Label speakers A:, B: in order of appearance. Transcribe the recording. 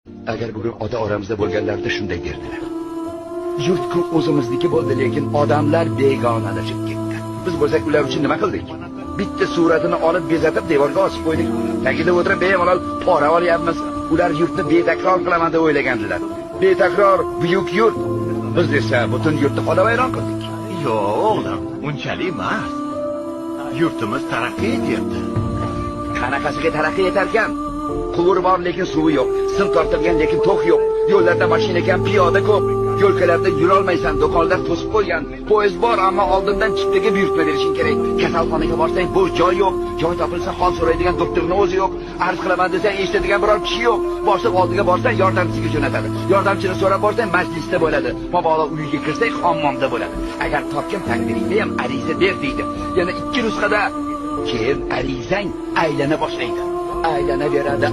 A: Agar bugun ota oramizda bo'lganlarida shunday derdilar. Yurt-ku o'zimizniki bo'ldi, lekin odamlar begonalashib ketdi. Biz bo'lsak ular uchun nima qildik? Bitta suratini olib bezatib devorga osib qo'ydik. Tagida o'tirib bemalol pora olyapmiz. Ular yurtni betakror qilaman deb o'ylagandilar. Betakror buyuk yurt. Biz esa butun yurtni xodavayron qildik.
B: Yo'q, o'g'lim, unchalik emas. Yurtimiz taraqqiy etyapti.
A: Qanaqasiga taraqqiy etarkan? Quvur bor lekin suvi yo'q, sim tortilgan lekin to'q yo'q. Yo'llarda mashina kam, piyoda ko'p. Yo'lkalarda yurolmaysan, do'konlar to'sib qo'ygan. Poyezd bor, ammo oldindan chiptaga buyurtma berishing kerak. Kasalxonaga borsang bo'sh joy yo'q. Joy topilsa hol so'raydigan doktorning o'zi yo'q. Arz qilaman desang eshitadigan biror kishi yo'q. Boshliq oldiga borsang yordamchisiga jo'natadi. Yordamchini so'rab borsang majlisda bo'ladi. Mabodo uyiga kirsang hammomda bo'ladi. Agar topgan taqdiringda ham ariza ber deydi. Yana 2 nusxada keyin arizang aylana boshlaydi. Aylanaveradi.